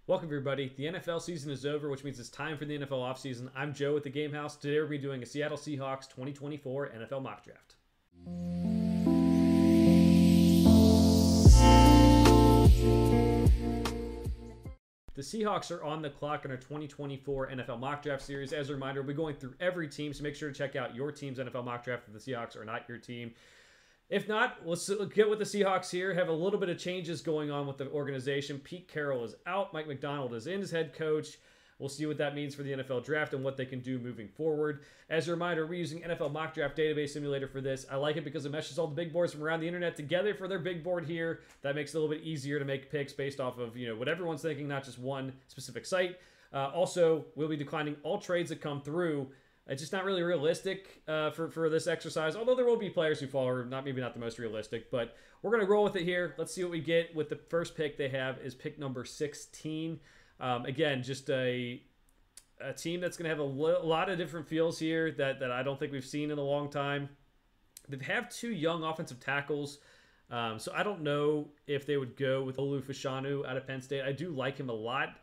Welcome, everybody. The NFL season is over, which means it's time for the NFL offseason. I'm Joe with the Game House. Today, we're going to be doing a Seattle Seahawks 2024 NFL mock draft. The Seahawks are on the clock in our 2024 NFL mock draft series. As a reminder, we'll be going through every team, so make sure to check out your team's NFL mock draft if the Seahawks are not your team. If not, let's get with the Seahawks here. Have a little bit of changes going on with the organization. Pete Carroll is out. Mike Macdonald is in as head coach. We'll see what that means for the NFL draft and what they can do moving forward. As a reminder, we're using NFL Mock Draft Database Simulator for this. I like it because it meshes all the big boards from around the internet together for their big board here. That makes it a little bit easier to make picks based off of what everyone's thinking, not just one specific site. Also, we'll be declining all trades that come through. It's just not really realistic for this exercise, although there will be players who fall, or maybe not the most realistic, but we're going to roll with it here. Let's see what we get with the first pick they have is pick number 16. Again, just a team that's going to have a lot of different feels here that I don't think we've seen in a long time. They have two young offensive tackles, so I don't know if they would go with Olu Fashanu out of Penn State. I do like him a lot.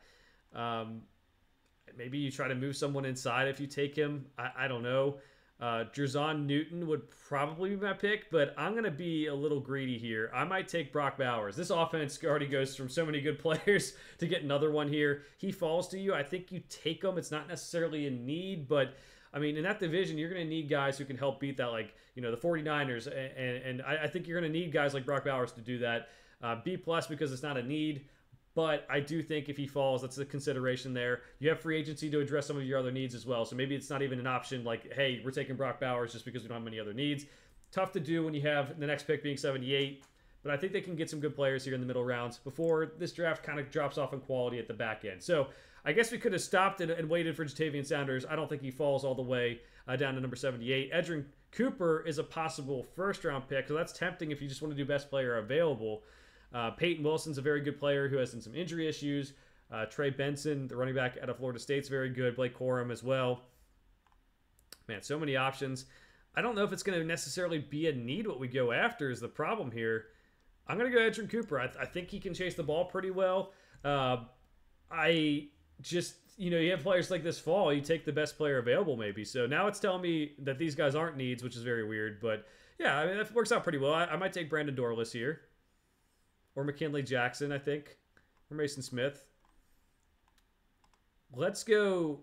Maybe you try to move someone inside if you take him. I don't know. Jerzon Newton would probably be my pick, but I'm going to be a little greedy here. I might take Brock Bowers. This offense already goes from so many good players to get another one here. He falls to you. I think you take him. It's not necessarily a need, but I mean, in that division, you're going to need guys who can help beat that, like, the 49ers. And I think you're going to need guys like Brock Bowers to do that. B+ because it's not a need. But I do think if he falls, that's a consideration there. You have free agency to address some of your other needs as well. So maybe it's not even an option like, hey, we're taking Brock Bowers just because we don't have any other needs. Tough to do when you have the next pick being 78. But I think they can get some good players here in the middle rounds before this draft kind of drops off in quality at the back end. So I guess we could have stopped and waited for Jatavian Sanders. I don't think he falls all the way down to number 78. Edgerrin Cooper is a possible first-round pick. So that's tempting if you just want to do best player available. Peyton Wilson's a very good player who has some injury issues. Trey Benson, the running back out of Florida State's very good. Blake Corum as well. Man, so many options. I don't know if it's going to necessarily be a need what we go after is the problem here. I'm going to go Edgerrin Cooper. I think he can chase the ball pretty well. I just, you have players like this fall, you take the best player available maybe. So now it's telling me that these guys aren't needs, which is very weird. But yeah, I mean, that works out pretty well. I might take Brandon Dorless here. Or McKinley Jackson, I think. Or Mason Smith. Let's go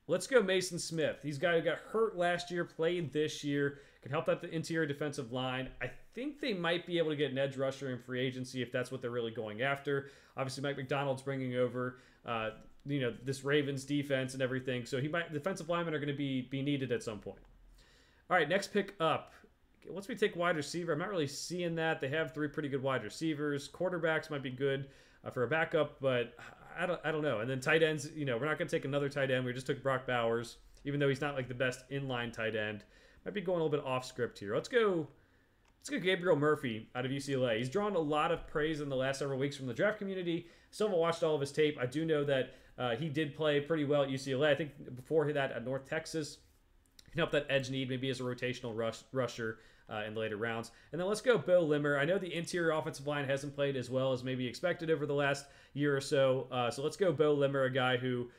Mason Smith. He's a guy who got hurt last year, played this year, can help out the interior defensive line. I think they might be able to get an edge rusher in free agency if that's what they're really going after. Obviously, Mike Macdonald's bringing over, this Ravens defense and everything. So defensive linemen are going to be needed at some point. All right, next pick up. Once we take wide receiver, I'm not really seeing that. They have three pretty good wide receivers. Quarterbacks might be good for a backup, but I don't know. And then tight ends, we're not going to take another tight end. We just took Brock Bowers, even though he's not like the best inline tight end. Might be going a little bit off script here. Let's go Gabriel Murphy out of UCLA. He's drawn a lot of praise in the last several weeks from the draft community. Still haven't watched all of his tape. I do know that he did play pretty well at UCLA. I think before that at North Texas. Can help that edge need maybe as a rotational rusher in the later rounds. And then let's go Bo Limmer. I know the interior offensive line hasn't played as well as maybe expected over the last year or so. So let's go Bo Limmer, a guy who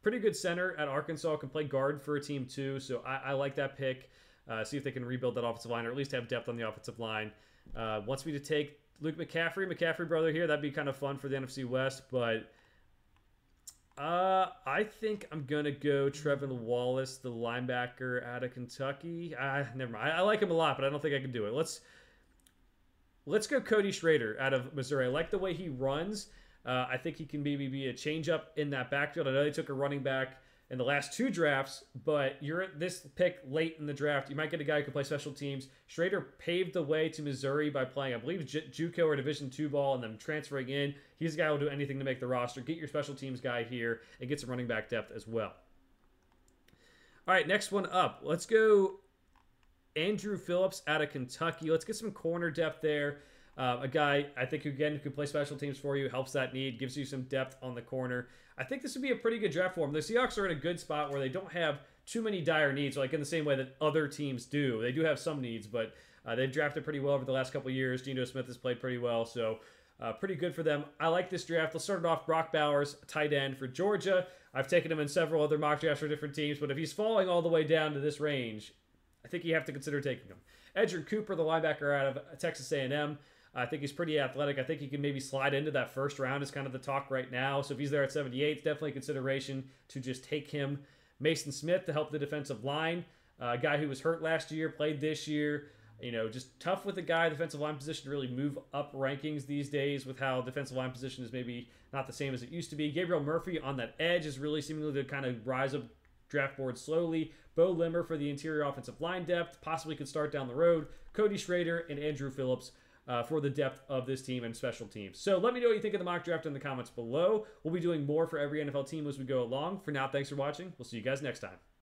pretty good center at Arkansas, can play guard for a team too. So I like that pick. See if they can rebuild that offensive line or at least have depth on the offensive line. Wants me to take Luke McCaffrey brother here. That'd be kind of fun for the NFC West, but I think I'm going to go Trevin Wallace, the linebacker out of Kentucky. Never mind. I like him a lot, but I don't think I can do it. Let's go Cody Schrader out of Missouri. I like the way he runs. I think he can maybe be a change-up in that backfield. I know they took a running back in the last two drafts, but you're at this pick late in the draft. You might get a guy who can play special teams. Schrader paved the way to Missouri by playing, I believe, JUCO or Division II ball and then transferring in. He's a guy who will do anything to make the roster. Get your special teams guy here and get some running back depth as well. All right, next one up. Let's go Andrew Phillips out of Kentucky. Let's get some corner depth there. A guy, I think, again, who can play special teams for you, helps that need, gives you some depth on the corner. I think this would be a pretty good draft for him. The Seahawks are in a good spot where they don't have too many dire needs, like in the same way that other teams do. They do have some needs, but they've drafted pretty well over the last couple of years. Geno Smith has played pretty well, so Pretty good for them. I like this draft. Let's start it off. Brock Bowers, tight end for Georgia. I've taken him in several other mock drafts for different teams, but if he's falling all the way down to this range, I think you have to consider taking him. Edgerrin Cooper, the linebacker out of Texas A&M. I think he's pretty athletic. I think he can maybe slide into that first round is kind of the talk right now. So if he's there at 78, it's definitely a consideration to just take him. Mason Smith to help the defensive line. A guy who was hurt last year, played this year. Just tough with the guy, defensive line position to really move up rankings these days with how defensive line position is maybe not the same as it used to be. Gabriel Murphy on that edge is really seemingly to kind of rise up draft board slowly. Bo Limmer for the interior offensive line depth, possibly could start down the road. Cody Schrader and Andrew Phillips for the depth of this team and special teams. So let me know what you think of the mock draft in the comments below. We'll be doing more for every NFL team as we go along. For now, thanks for watching. We'll see you guys next time.